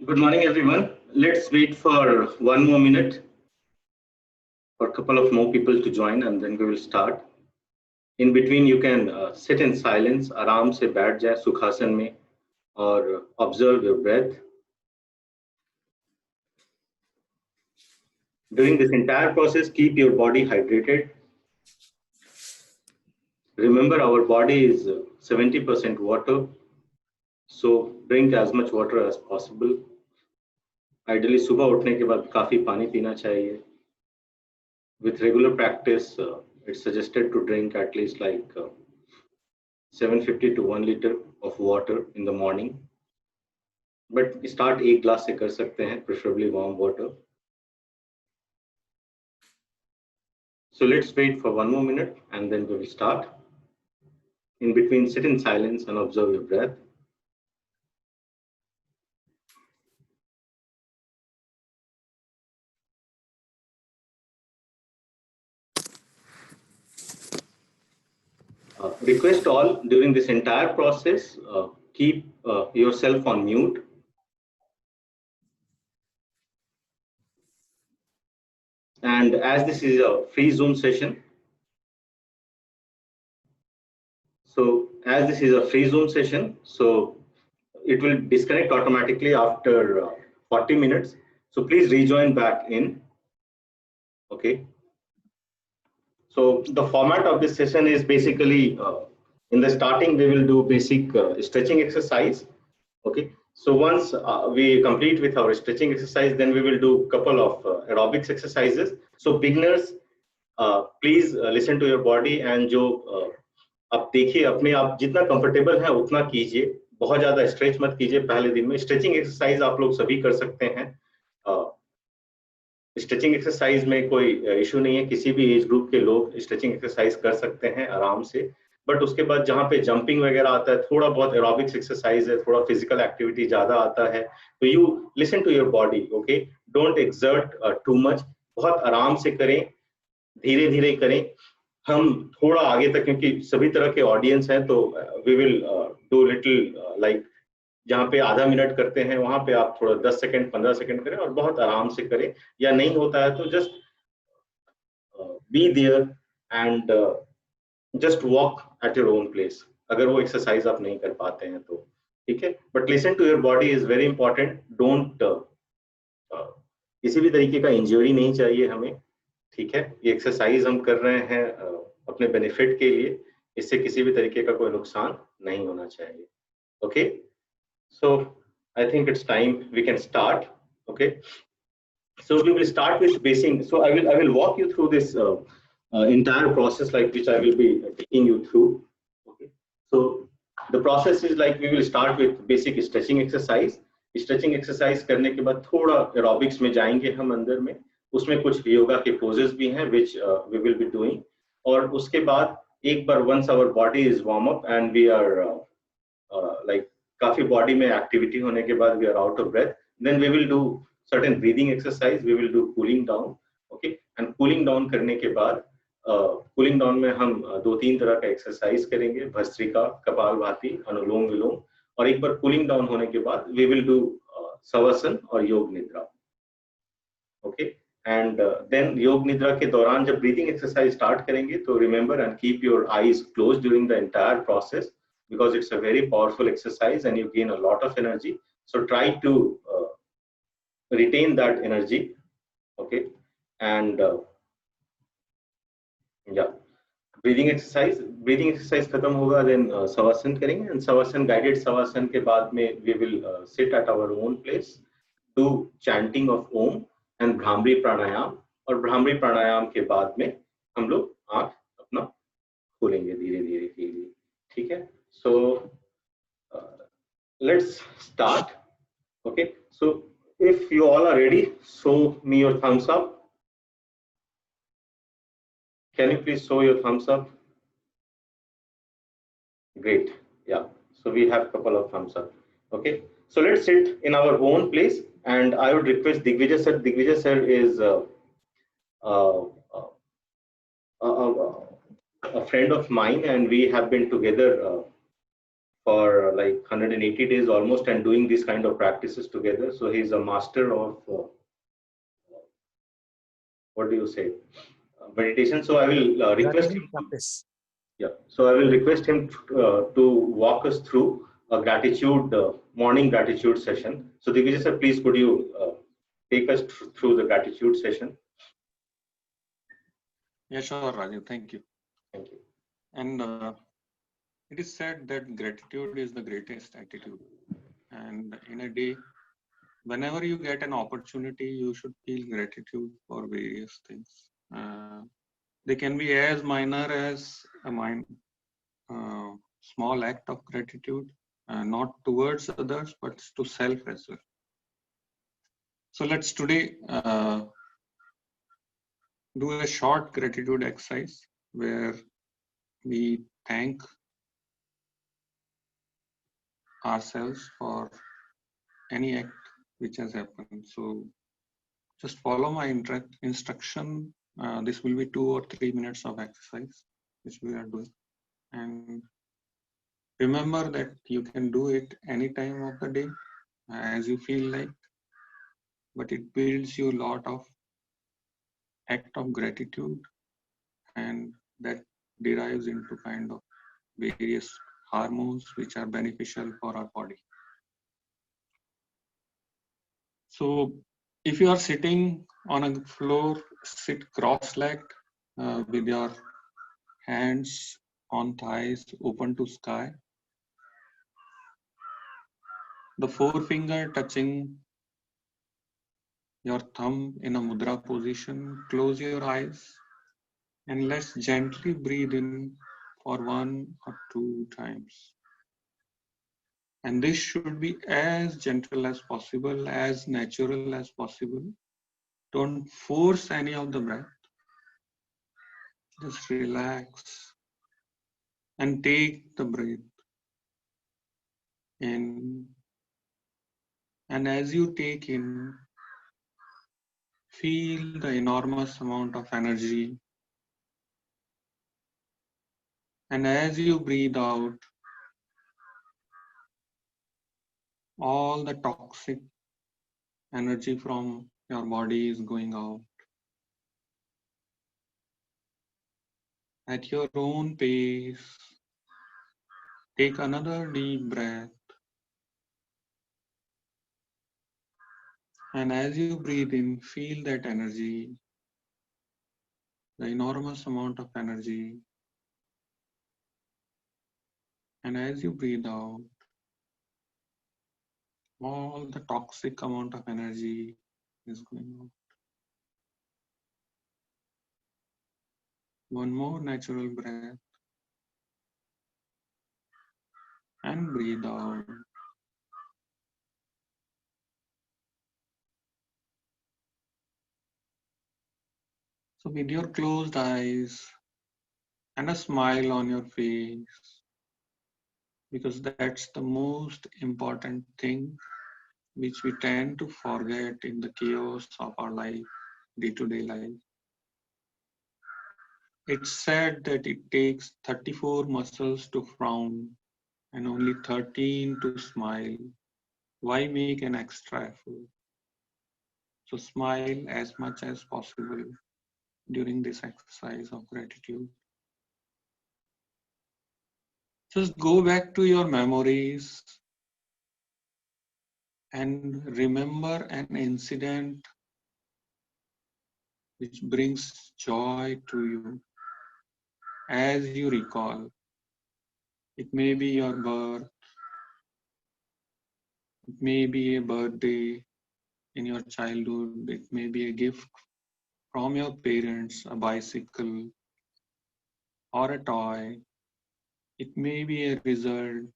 Good morning, everyone. Let's wait for 1 more minute for a couple of more people to join, and then we will start. In between, you can sit in silence, आराम से बैठ जाए सुखासन में और observe your breath. During this entire process, keep your body hydrated. Remember, our body is 70% water, so drink as much water as possible. Ideally, सुबह उठने के बाद काफी पानी पीना चाहिए. With regular practice, it's suggested to drink at least like 750 to 1 liter of water in the morning. But start एक glass से कर सकते हैं, preferably warm water. So let's wait for 1 more minute and then we will start. In between, sit in silence and observe your breath. Request all during this entire process, keep yourself on mute. And as this is a free Zoom session, so it will disconnect automatically after 40 minutes. So please rejoin back in. Okay. So the format of this session is basically in the starting, we will do basic stretching exercise. Okay. So once we complete with our stretching exercise, then we will do a couple of aerobics exercises. So beginners, please listen to your body and जो आप देखिए अपने आप जितना comfortable है उतना कीजिए, बहुत ज्यादा स्ट्रेच मत कीजिए पहले दिन में. स्ट्रेचिंग एक्सरसाइज आप लोग सभी कर सकते हैं. स्ट्रेचिंग एक्सरसाइज में कोई इशू नहीं है, किसी भी एज ग्रुप के लोग स्ट्रेचिंग एक्सरसाइज कर सकते हैं आराम से. बट उसके बाद जहाँ पे जंपिंग वगैरह आता है, थोड़ा बहुत एरोबिक्स एक्सरसाइज है, थोड़ा फिजिकल एक्टिविटी ज्यादा आता है, तो you listen to your body. Okay, don't exert too much, बहुत आराम से करें, धीरे धीरे करें. हम थोड़ा आगे तक, क्योंकि सभी तरह के ऑडियंस हैं, तो we will do little like जहाँ पे आधा मिनट करते हैं वहां पे आप थोड़ा 10 सेकंड 15 सेकंड करें और बहुत आराम से करें. या नहीं होता है तो just be there and just walk at your own place, अगर वो एक्सरसाइज आप नहीं कर पाते हैं तो. ठीक है, but listen to your body is very important. Don't किसी भी तरीके का इंजरी नहीं चाहिए हमें. ठीक है, ये एक्सरसाइज हम कर रहे हैं अपने बेनिफिट के लिए, इससे किसी भी तरीके का कोई नुकसान नहीं होना चाहिए. Okay, so I think it's time we can start. Okay, so we will start with basic. So I will walk you through this entire process, like which I will be taking you through. Okay, so the process is like we will start with basic stretching exercise. Stretching exercise करने के बाद थोड़ा aerobics में जाएंगे हम अंदर में. उसमें कुछ योगा के पोजेस भी हैं which we will be doing. और उसके बाद एक बार once our body is warm up and we are like काफी बॉडी में एक्टिविटी होने के बाद we are out of breath, then we will do certain breathing exercise, we will do cooling down. Okay, and cooling down करने के बाद cooling down में हम 2-3 तरह का एक्सरसाइज करेंगे, भस्त्रिका, कपालभाति, अनुलोम विलोम. और एक बार कूलिंग डाउन होने के बाद वी विल डू शवासन और योग निद्रा. ओके, एंड देन योग निद्रा के दौरान जब ब्रीदिंग एक्सरसाइज स्टार्ट करेंगे तो remember and keep your eyes close during the entire process, because it's a very powerful exercise and you gain a lot of energy. So try to retain that energy. Okay, and yeah, breathing exercise खत्म होगा, then shavasana करेंगे. and shavasana, guided shavasana के बाद में we will sit at our own place, do chanting of om and bhramari प्राणायाम. और भ्रामरी प्राणायाम के बाद में हम लोग आंख अपना खोलेंगे धीरे धीरे के लिए. ठीक है, so let's start. Okay, so if you all are ready, show me your thumbs up. Can you please show your thumbs up? Great. Yeah, so we have a couple of thumbs up. Okay, so let's sit in our own place and I would request Digvijay sir. Digvijay sir is a friend of mine and we have been together for like 180 days almost and doing these kind of practices together. So he's a master of what do you say, meditation. So I will request him. Practice. Yeah. So I will request him to walk us through a gratitude morning gratitude session. So Digvijay sir, please could you take us through the gratitude session? Yeah, sure, Rajiv. Thank you. Thank you. And it is said that gratitude is the greatest attitude. And in a day, whenever you get an opportunity, you should feel gratitude for various things. They can be as minor as a small act of gratitude, not towards others, but to self as well. So let's today do a short gratitude exercise where we thank ourselves for any act which has happened. So just follow my instruction. This will be 2 or 3 minutes of exercise which we are doing. And remember that you can do it any time of the day as you feel like, but it builds you a lot of act of gratitude, and that derives into kind of various hormones which are beneficial for our body. So if you are sitting on a floor, sit cross-legged with your hands on thighs open to sky, the forefinger touching your thumb in a mudra position. Close your eyes and let's gently breathe in for 1 or 2 times. And this should be as gentle as possible, as natural as possible. Don't force any of the breath. Just relax and take the breath in. And as you take in, feel the enormous amount of energy. And as you breathe out, all the toxic energy from your body is going out. At your own pace, take another deep breath. And as you breathe in, feel that energy, the enormous amount of energy. And as you breathe out, all the toxic amount of energy is going out. One more natural breath. And breathe out. So with your closed eyes and a smile on your face, because that's the most important thing which we tend to forget in the chaos of our life, day-to-day life. It's said that it takes 34 muscles to frown and only 13 to smile. Why make an extra effort? So smile as much as possible during this exercise of gratitude. Just go back to your memories and remember an incident which brings joy to you as you recall. It may be your birth, it may be a birthday in your childhood, it may be a gift from your parents, a bicycle or a toy. It may be a result,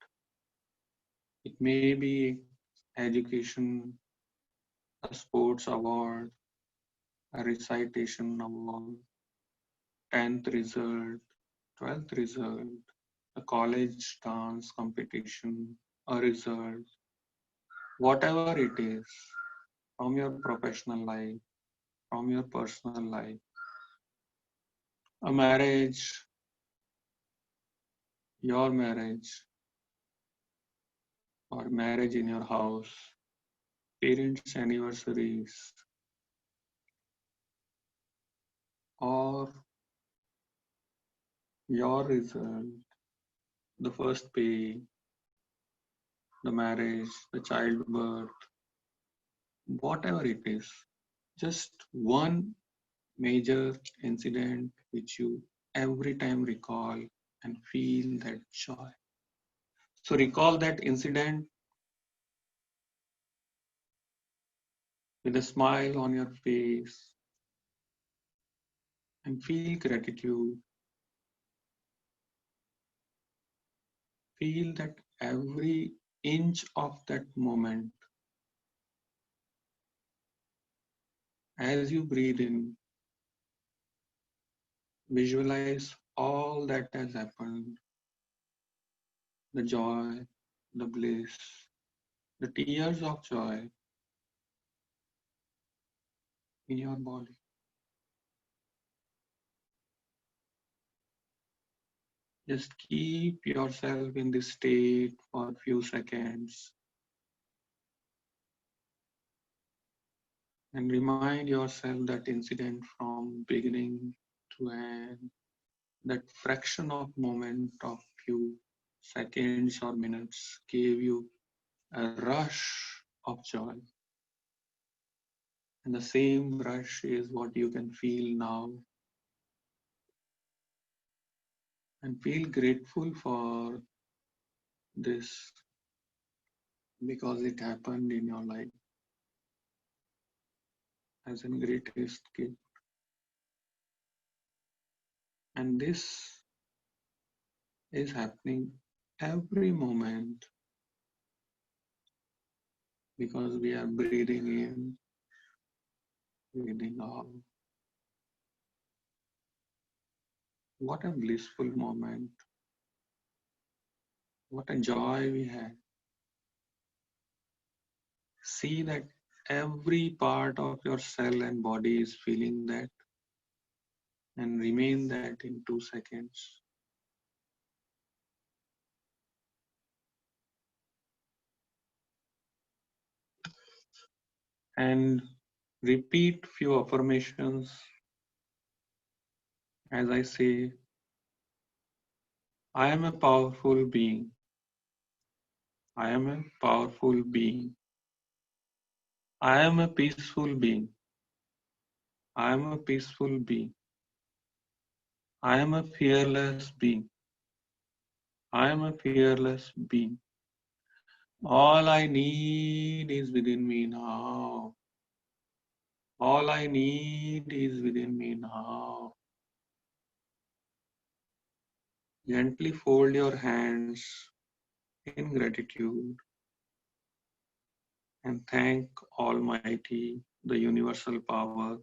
it may be education, a sports award, a recitation award, 10th result, 12th result, a college dance competition, a result, whatever it is, from your professional life, from your personal life, a marriage, your marriage, or marriage in your house, parents' anniversaries, or your result, the first pay, the marriage, the childbirth, whatever it is, just one major incident which you every time recall and feel that joy. So recall that incident with a smile on your face and feel gratitude. Feel that every inch of that moment as you breathe in, visualize all that has happened, the joy, the bliss, the tears of joy in your body. Just keep yourself in this state for a few seconds and remind yourself that incident from beginning to end, that fraction of moment of few seconds or minutes gave you a rush of joy. And the same rush is what you can feel now. And feel grateful for this because it happened in your life as a greatest gift. And this is happening every moment because we are breathing in, breathing out. What a blissful moment. What a joy we had. See that every part of your cell and body is feeling that and remain that in 2 seconds. And repeat few affirmations as I say, I am a powerful being. I am a powerful being. I am a peaceful being. I am a peaceful being. I am a fearless being. I am a fearless being. All I need is within me now. All I need is within me now. Gently fold your hands in gratitude and thank Almighty, the universal power,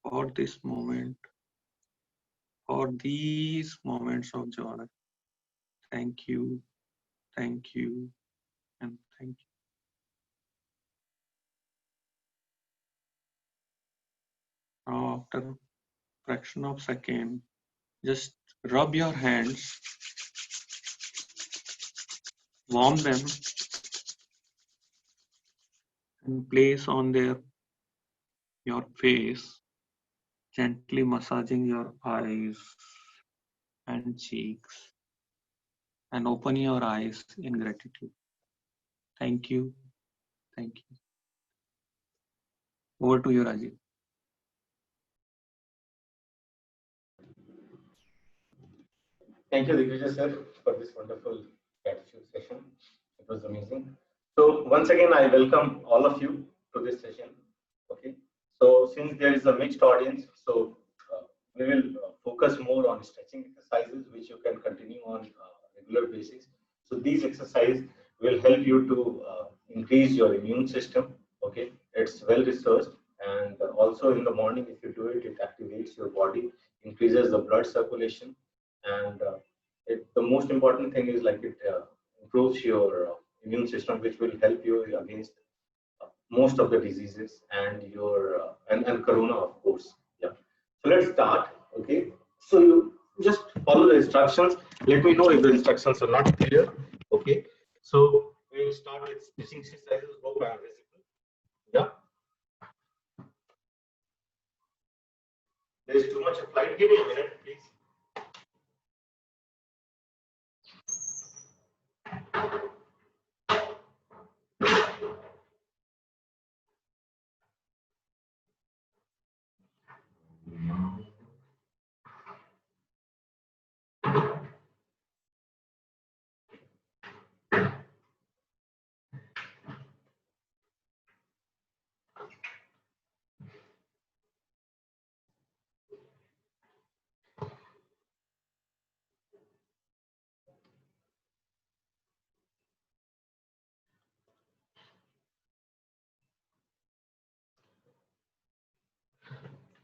for this moment, for these moments of joy. Thank you, and thank you. Now, after a fraction of a second, just rub your hands, warm them, and place on your face, gently massaging your eyes and cheeks, and open your eyes in gratitude. Thank you. Thank you. Over to you, Rajiv. Thank you, Digvijay sir, for this wonderful gratitude session. It was amazing. So once again, I welcome all of you to this session. Okay. So since there is a mixed audience, so we will focus more on stretching exercises, which you can continue on regular basis. So these exercises will help you to increase your immune system. Okay, it's well researched, and also in the morning, if you do it, it activates your body, increases the blood circulation, and the most important thing is like it improves your immune system, which will help you against most of the diseases and your and corona, of course. Yeah. So let's start. Okay. So you just follow the instructions. Let me know if the instructions are not clear. Okay. So will start with stitching exercises. Hope I am visible. Yeah. There is too much of light. Give me a minute, please.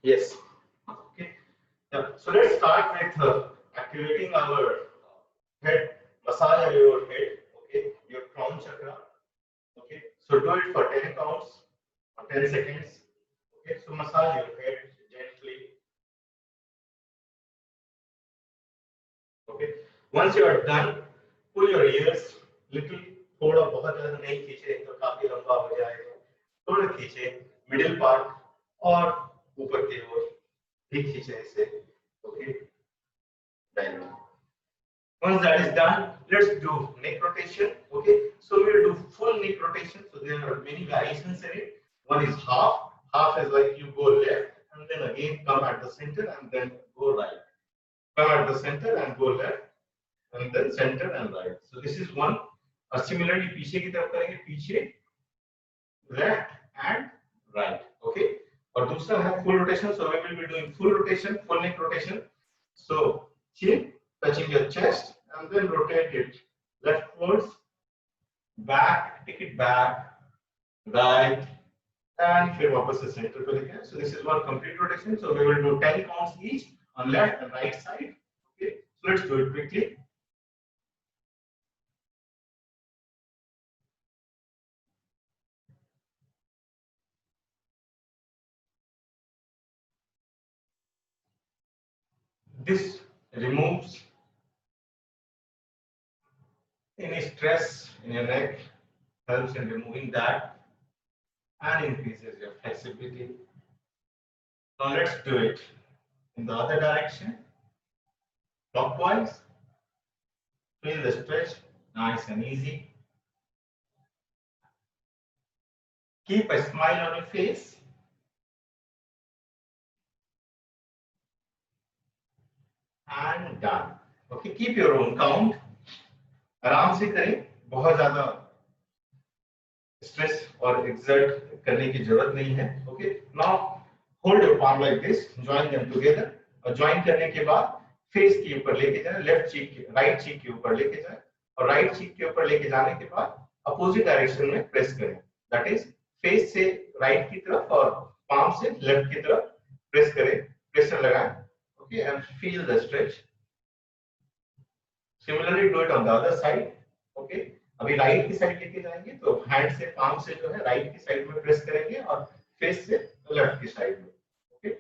Yes. Okay. Yeah. So let's start with activating our head, massage your head. Okay. Your crown chakra. Okay. So do it for 10 counts or 10 seconds. Okay. So massage your head gently. Okay. Once you are done, pull your ears little. थोड़ा बहुत ज़्यादा नहीं खींचे तो काफी लंबा हो जाएगा. थोड़ा खींचे मिडिल पार्ट और ऊपर की ओर भी खींचे इसे. Okay. Then once that is done, let's do neck rotation. Okay. So we will do full neck rotation. So there are many variations in it. One is half. Half is like you go left and then again come at the center and then go right. Come at the center and go left and then center and right. So this is one. और similarly पीछे की तरफ करेंगे, पीछे left and right. Okay. और दूसरा है full rotation. So we will be doing full rotation, full neck rotation. So chin touching your chest and then rotate it leftwards, back, take it back, right, and फिर वापस से center पे लेके. So this is one complete rotation. So we will do 10 counts each on left and right side. Okay. So let's do it quickly. This removes any stress in your neck, helps in removing that and increases your flexibility. Now let's do it in the other direction, clockwise. Feel the stretch, nice and easy. Keep a smile on your face. And done. Okay, keep your own count. आराम से करें, बहुत ज़्यादा stress और exert करने की जरूरत नहीं है. Okay, now hold your palm like this, join them together. और join करने के बाद फेस के ऊपर लेके जाए, लेफ्ट चीक, राइट चीक के ऊपर लेके जाए और राइट चीक के ऊपर लेके जाने के बाद अपोजिट डायरेक्शन में प्रेस करें. दैट इज फेस से राइट की तरफ और पाम से लेफ्ट की तरफ प्रेस करें, प्रेशर लगाएं. Okay, and feel the stretch. Similarly, do it on the other side. Okay, अभी राइट की साइड लेके जाएंगे तो हैंड से, पाम से जो है राइट की साइड में प्रेस करेंगे और फेस से लेफ्ट की साइड में. Okay,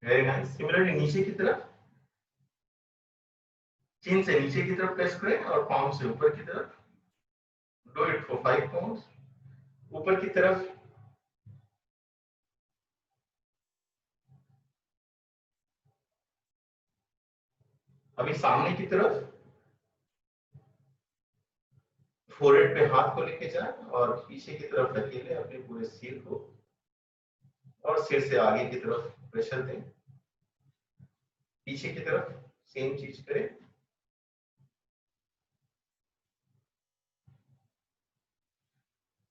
very nice. Similarly, नीचे की तरफ, चिन से नीचे की तरफ प्रेस करें और पाम से ऊपर की तरफ. Do it for 5 counts. ऊपर की तरफ अभी सामने की तरफ फोरहेड पे हाथ को लेके जाए और पीछे की तरफ धकेले अपने पूरे सिर को और सिर से आगे की तरफ प्रेशर दें. पीछे की तरफ सेम चीज करें.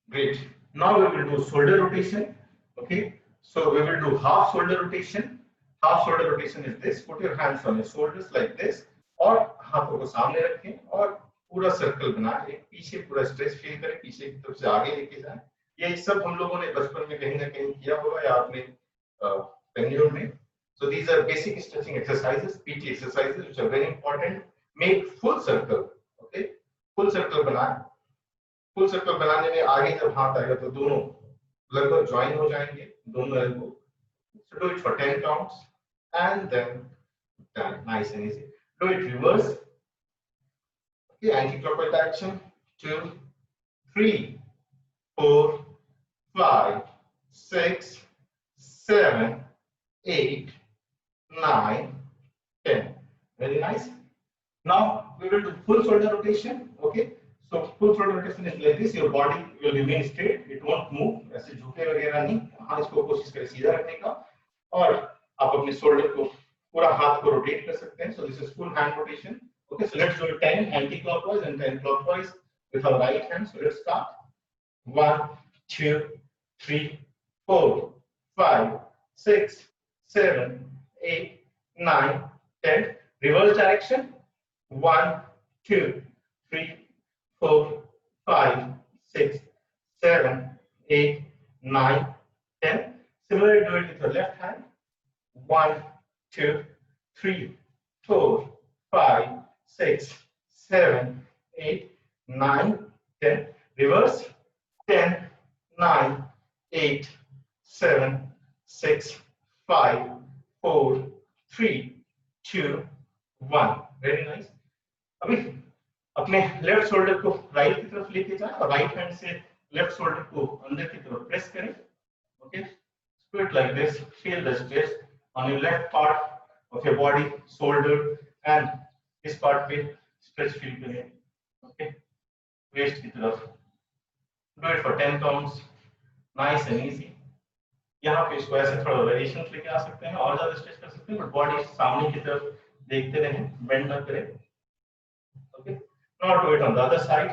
Great. Now we will do shoulder rotation. Okay, so we will do half shoulder rotation. Half shoulder rotation is this. Put your hands on your shoulders like this और हाथों को सामने रखें और पूरा सर्कल बनाएं. पीछे पूरा स्ट्रेच फील करें, पीछे की तरफ से आगे लेके जाएं. ये सब हम लोगों ने बचपन में कहीं ना कहीं किया होगा या आपने पेंड्यूलम में. So these are basic stretching exercises, PT exercises, which are very important. Make full circle. Okay, full circle बनाएं. फुल सर्कल बनाने में आगे जब हाथ आएगा तो दोनों लगभग ज्वाइन हो जाएंगे, दोनों elbow. So do it for 10 counts and then done. Nice and easy. Do it reverse. Okay, anti-clockwise direction. 2, 3, 4, 5, 6, 7, 8, 9, 10. Very nice. Now we will do full shoulder rotation. Okay, so full shoulder rotation is like this. Your body will remain straight. It won't move. ऐसे झुके वगैरह नहीं. हाँ, इसको कोशिश करें सीधा रखने का. और आप अपने शोल्डर को पूरा हाथ को रोटेट कर सकते हैं. So this is full hand rotation. Okay, so let's do it 10 anti-clockwise and 10 clockwise with our right hand. So let's start. 1, 2, 3, 4, 5, 6, 7, 8, 9, 10. Reverse direction. 1, 2, 3, 4, 5, 6, 7, 8, 9, 10. Similarly, do it with your left hand. 1, 2, 3, 4, 5, 6, 7, 8, 9, 10. Reverse. 10, 9, 8, 7, 6, 5, 4, 3, 2, 1. Very nice. अभी अपने left shoulder को right की तरफ लेके जाएं और right hand से left shoulder को अंदर की तरफ प्रेस करें. Okay, do it like this. Feel the stress on your left part of your body, shoulder, and इस part पे stretch feel करें. ओके, waist की तरफ. Do it for 10 counts. Nice and easy. यहाँ पे इसको ऐसे थोड़ा वेरिएशन लेके आ सकते हैं और ज्यादा स्ट्रेच कर सकते हैं, बट बॉडी सामने की तरफ देखते रहें, बेंड ना करें. Okay, now do it on the other side.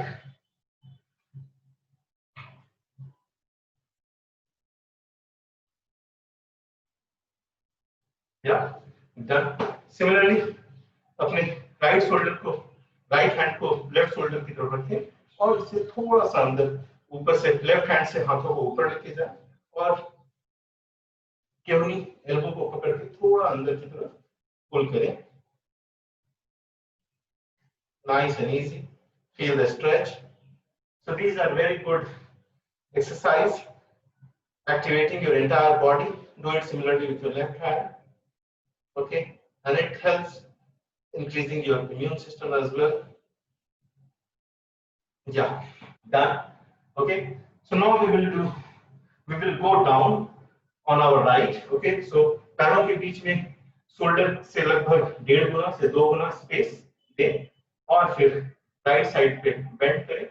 Yeah, done. Similarly, अपने राइट शोल्डर को, राइट हैंड को लेफ्ट शोल्डर की तरफ रखें और इसे थोड़ा सा अंदर ऊपर से लेफ्ट हैंड से हाथों को ऊपर लेके जाए और केवनी एल्बो को पकड़ के थोड़ा अंदर की तरफ पुल करें. Nice and easy. Feel the stretch. So these are very good exercise, activating your entire body. Do it similarly with your left hand. Okay, and it helps increasing your immune system as well. Yeah, done. Okay, so now we will go down on our right. Okay, so पैरों के बीच में shoulder से लगभग 1.5 गुना से 2 गुना space दें और फिर right side पे बेंड करें.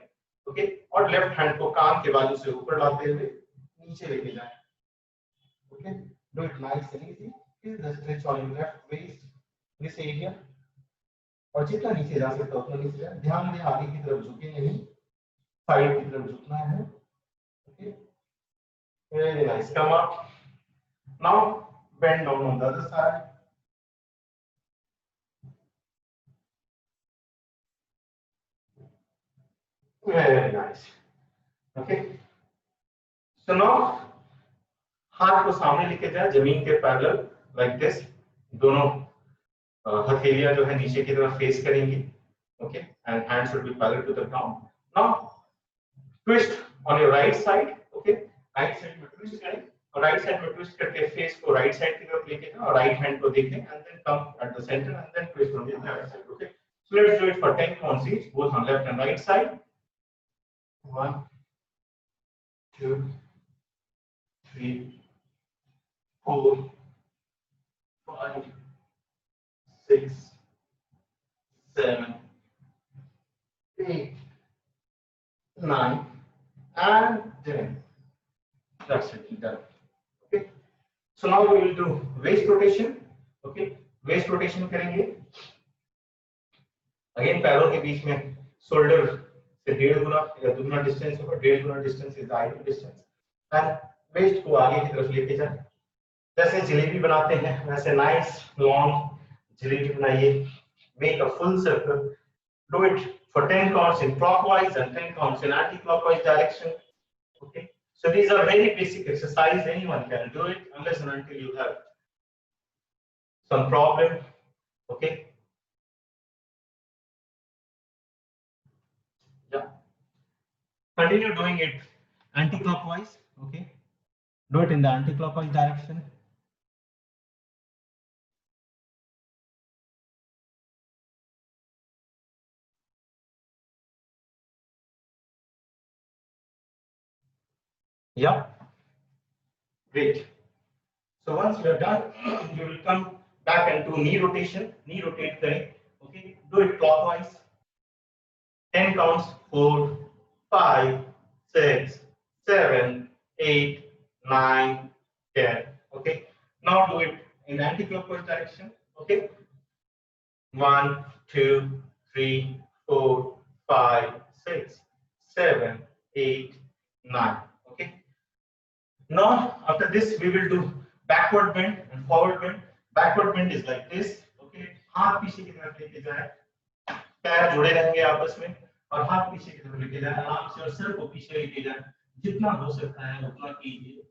ओके, और लेफ्ट हैंड को कान के बाजू से ऊपर लाते हुए नीचे लेके जाएं. Okay, do it nice and easy. Feel the stretch on your left waist, this area. और जितना नीचे जा सकते हो उतना नीचे जाए. ध्यान दें आगे की तरफ झुके नहीं, साइड की तरफ झुकना है. Okay, very nice. Come up. Now bend down on the other side. Very nice. Okay. So now हाथ को सामने लेके जाए जमीन के पैरेलल like this. दोनों हथेलियां जो है नीचे की तरफ फेस करेंगी. Okay, and hands should be parallel to the ground. Now twist on your right side. Okay, right side में twist करें और right side में twist करके face को right side की तरफ लेके जाएं और right hand को देखें and then come at the center and then twist on the left side. Okay, so let's do it for 10 counts each, both on left and right side. 1, 2, 3, 4, 5, 6, 7, 8, 9, and 10. That's it. Done. Okay. So now we will do waist rotation. Okay. Waist rotation करेंगे. Again पैरों के बीच में shoulder से 1.5 गुना या 2 गुना distance होगा. 1.5 गुना distance is the ideal distance. And waist को आगे की तरफ लेके जाए. जैसे जलेबी बनाते हैं वैसे नाइस लॉन्ग जलेबी बनाइए. Make a full circle. Do it for 10 counts in clockwise and 10 counts in anti-clockwise direction. Okay. So these are very basic exercise. Anyone can do it unless and until you have some problem. Okay. Yeah. Continue doing it anti-clockwise. Okay. Do it in the anti-clockwise direction. Yeah, great. So once you are done, you will come back into knee rotation. Knee rotate करें. Okay, do it clockwise. 10 counts. 4, 5, 6, 7, 8, 9, 10. Okay. Now do it in anti-clockwise direction. Okay. 1, 2, 3, 4, 5, 6, 7, 8, 9. Okay. Now after this we will do backward bend and forward bend. Backward bend is like this. Okay. हाथ पीछे की तरफ लेके जाए, पैर जुड़े रहेंगे आपस में और हाथ पीछे की तरफ लेके जाए, आराम से और सिर को पीछे लेके जाए, जितना हो सकता है उतना कीजिए,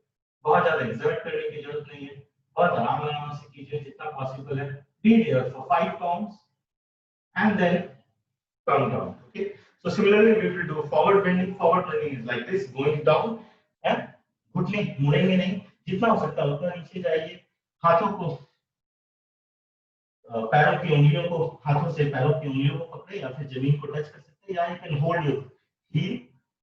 बहुत ज्यादा एक्सर्ट करने की जरूरत नहीं है, बहुत आराम से कीजिए जितना पॉसिबल है. Be there for 5 counts and then come down. Okay, so similarly we will do forward bending. Forward bending is like this, going down and घुटने मुड़ेंगे नहीं, जितना हो सकता है उतना नीचे जाइए, हाथों को पैरों की उंगलियों को, हाथों से पैरों की उंगलियों को पकड़े या फिर जमीन को टच कर सकते हैं, या you can hold your heel.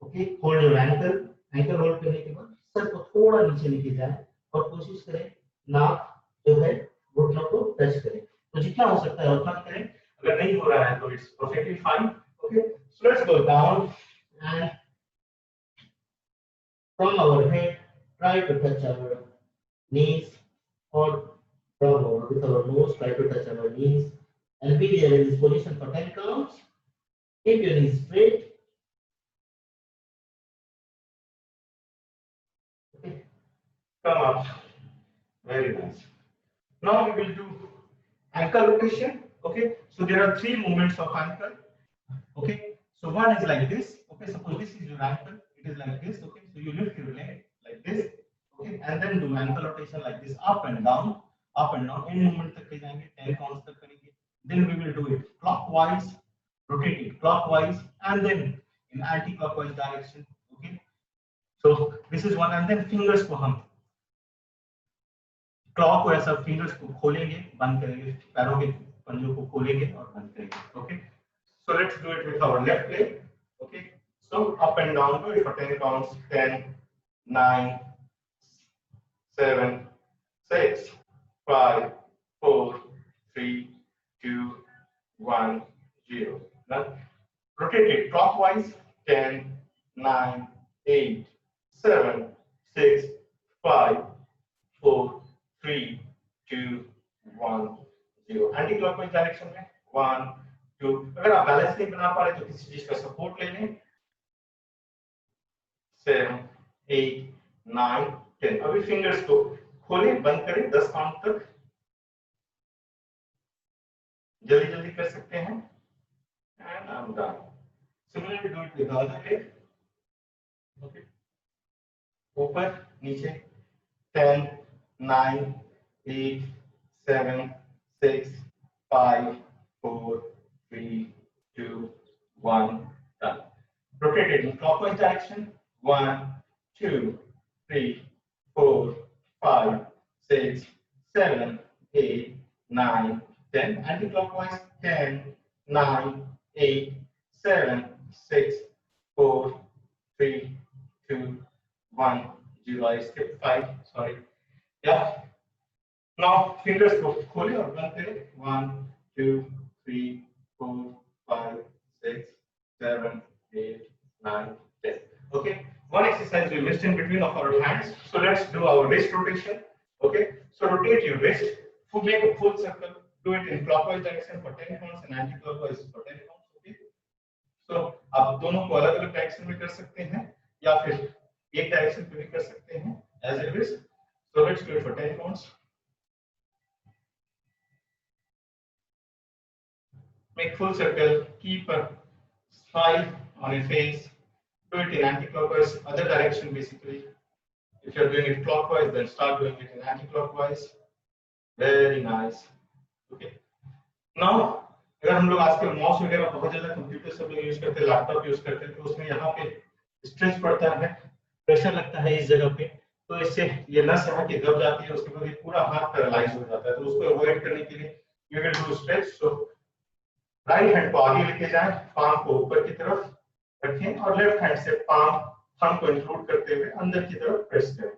Okay, hold your ankle. Ankle hold करने के बाद सर को थोड़ा नीचे लेके जाए और कोशिश करें नाक जो है घुटनों को टच करें. तो जितना हो सकता है उतना करें, अगर नहीं हो रहा है तो it's perfectly fine. Okay, so let's go down and from our head try to touch our knees, or from our, with our nose try to touch our knees, and be there in this position for 10 counts. Keep your knees straight. Okay, come up. Very nice. Now we will do ankle rotation. Okay, so there are 3 movements of ankle. Okay, so one is like this. Okay, suppose this is your ankle, it is like this. Okay, so you lift your leg like this. Okay, and then do ankle rotation like this, up and down, up and down. End movement तक ले जाएंगे, 10 counts तक करेंगे. Then we will do it clockwise, rotate it clockwise, and then in anti-clockwise direction. Okay, so this is one, and then fingers को हम clock को ऐसा fingers को खोलेंगे, बंद करेंगे, पैरों के पंजों को खोलेंगे और बंद करेंगे. Okay, so let's do it with our left leg. Okay, so up and down, do it for 10 counts. 10, 9, 7, 6, 5, 4, 3, 2, 1, 0. Now rotate it clockwise. 10, 9, 8, 7, 6, 5, 4, 3, 2, 1, 0. Anti-clockwise direction में 1, 2. अगर आप बैलेंस नहीं बना पा रहे तो किसी चीज का सपोर्ट ले लें. 7, 8, 9, 10. अभी फिंगर्स को खोलें, बंद करें 10 काउंट तक. जल्दी जल्दी कर सकते हैं. And I am done. Similarly do it with the other leg. Okay, ऊपर नीचे. 10, 9, 8, 7, 6, 5, 4, 3, 2, 1. Done. Rotate it in clockwise direction. 1, 2, 3, 4, 5, 6, 7, 8, 9, 10. Anti-clockwise. 10, 9, 8, 7, 6, 4, 3, 2, 1, 0. I skipped 5. Sorry. Yeah. Now fingers को खोलें और बंद करें. 1, 2, 3, 4, 5, 6, 7, 8, 9, 10. Okay. One exercise we missed in between of our hands. So let's do our wrist rotation. Okay. So rotate your wrist. Make a full circle. Do it in clockwise direction for 10 counts and anti-clockwise for 10 counts. Okay. So आप दोनों को अलग अलग direction में कर सकते हैं या फिर एक डायरेक्शन पे भी कर सकते हैं as it is. So let's do it for 10 counts. Make full circle. Keep a smile on your face. Do it in anti-clockwise, other direction basically. If you're doing it clockwise, then start doing it in anti-clockwise. Very nice. Okay. Now, अगर हम लोग आजकल mouse वगैरह बहुत ज्यादा computer सब लोग use करते हैं, लैपटॉप यूज करते हैं, तो उसमें यहाँ पे स्ट्रेस पड़ता है, प्रेशर लगता है इस जगह पे, तो इससे ये नस यहाँ की दब जाती है, उसके बाद ये पूरा हाथ पैरालाइज हो जाता है. तो उसको अवॉइड करने के लिए you will do stretch. So right hand को आगे लेके जाएं, पाम को ऊपर की तरफ रखें और लेफ्ट हैंड से पाम थंब को इंक्लूड करते हुए अंदर की तरफ प्रेस करें,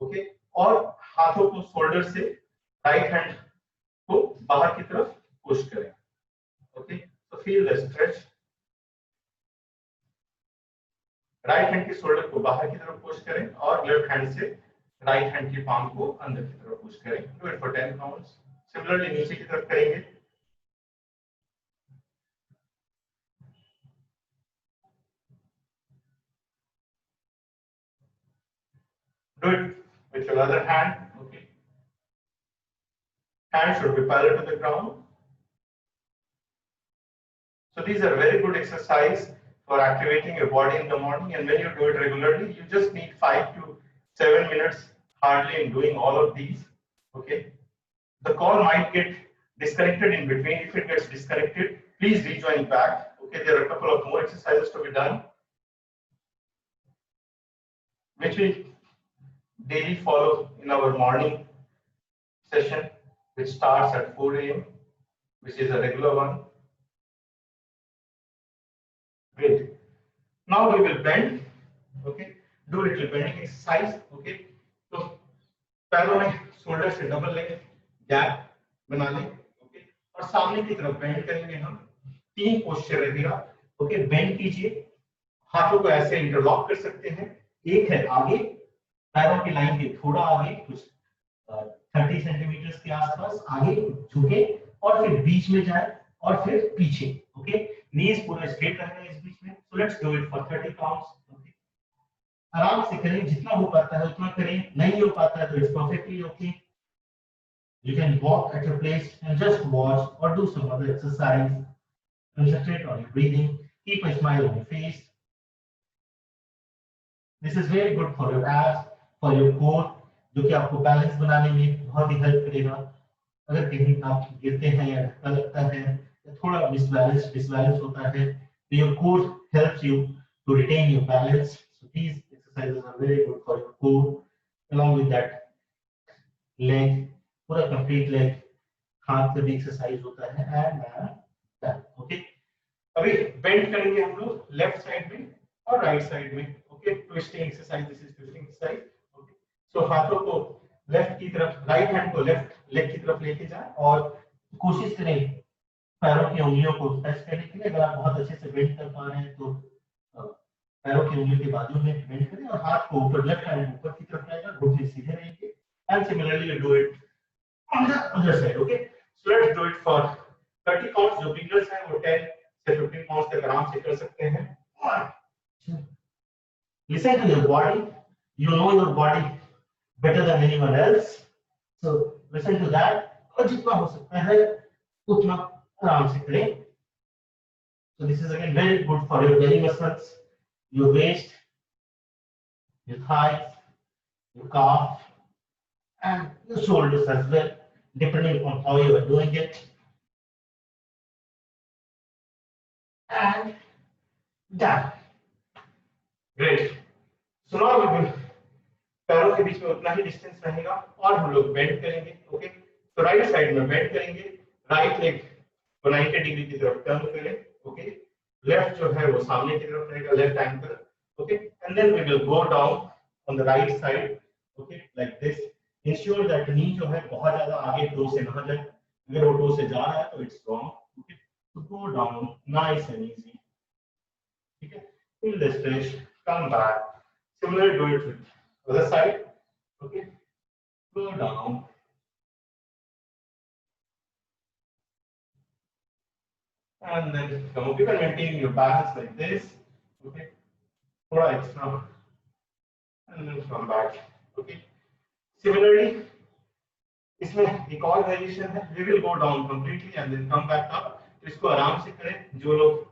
ओके, और हाथों को शोल्डर से राइट हैंड को बाहर की तरफ पुश करें, ओके। तो feel the stretch, right hand के शोल्डर को बाहर की तरफ पुश करें और लेफ्ट हैंड से राइट हैंड की पाम को अंदर की तरफ पुश करें। Do it for 10 counts. Similarly नीचे की तरफ करेंगे, do it with your other hand, okay. Hand should be parallel to the ground. So these are very good exercise for activating your body in the morning, and when you do it regularly, you just need 5 to 7 minutes hardly in doing all of these, okay. The call might get disconnected in between. If it gets disconnected, please rejoin back, okay. There are a couple of more exercises to be done, which we daily follow in our morning session, which starts at 4 a.m., which is a regular one. Great. Now we will bend, okay. Do a little bending exercise, okay. तो पैरों में shoulder से double लेंगे, gap बना लें, okay, और सामने की तरफ बेंड करेंगे हम। 3 पोस्चर रहेगा, ओके। बेंड कीजिए, हाथों को ऐसे इंटरलॉक कर सकते हैं। एक है आगे, पैरों की लाइन के थोड़ा आगे, कुछ 30 सेंटीमीटर के आसपास आगे झुके और फिर बीच में जाए और फिर पीछे, ओके। नीज पूरा स्ट्रेट रहेगा इस बीच में। So let's do it for 30 counts, okay. आराम से करें, जितना हो पाता है उतना करें, नहीं हो पाता है तो it's perfectly okay. You can walk at your place and just watch or do some other exercise. Concentrate on your breathing. Keep a smile on your face. This is very good for your abs, for your core, जो कि आपको balance बनाने में बहुत ही help करेगा। अगर कहीं आप गिरते हैं या धक्का लगता है या थोड़ा डिसबैलेंस होता है, तो your core helps you to retain your balance. So these exercises are very good for your core. Along with that, leg, पूरा कंप्लीट लेग, हाथ से भी एक्सरसाइज होता है एंड ओके। अभी बेंड करेंगे हम लोग लेफ्ट साइड में और राइट साइड में, okay. Twisting exercise, this is twisting exercise, okay. So हाथों को लेफ्ट की तरफ, राइट हैंड को लेफ्ट लेग की तरफ लेके जाएं और कोशिश करें पैरों की उंगलियों को टच करने के लिए। अगर आप बहुत अच्छे से बेंड कर पा रहे हैं तो पैरों की उंगलियों के बाजू में बेंड करें और हाथ को ऊपर, लेफ्ट हैंड ऊपर की तरफ रहेगा, घुटने सीधे रहेंगे। And similarly you do it on the other side, okay. So let's do it for 30 counts. जो beginners हैं वो 10 से 15 counts तक आराम से कर सकते हैं। Listen to your body. You know your body better than anyone else. So listen to that. और जितना हो सकता है उतना आराम से करें। So this is again very good for your belly muscles, your waist, your thighs, your calf, and your shoulders as well, depending on how you are doing it. And done. Great. So now we will, पैरों के बीच में उतना ही distance रहेगा और हम लोग bend करेंगे, okay. तो राइट साइड में बेंड करेंगे, राइट लेग को 90 डिग्री की तरफ टर्न करें, ओके। लेफ्ट जो है वो सामने की तरफ रहेगा, left ankle, okay. And then we will go down on the right side, okay, like this. Ensure that knee जो है बहुत ज्यादा आगे टो से ना जाए। अगर वो टो से जा रहा है तो इट्स रॉन्ग, ओके। तो go down nice and easy, ठीक है। Feel the stretch, come back. Similarly do it with other side, okay. Go down and then come up. You can maintain your balance like this, okay. थोड़ा extra and then come back, okay. Similarly, इसमें एक और variation है, we will go down completely and then come back up. तो इसको आराम से करें। जो लोग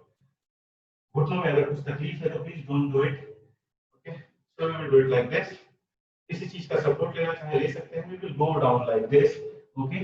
घुटनों में अगर कुछ तकलीफ है तो please don't do it, okay. So we will do it like this. किसी चीज का सपोर्ट लेना चाहे ले सकते हैं। we will go down like this, okay.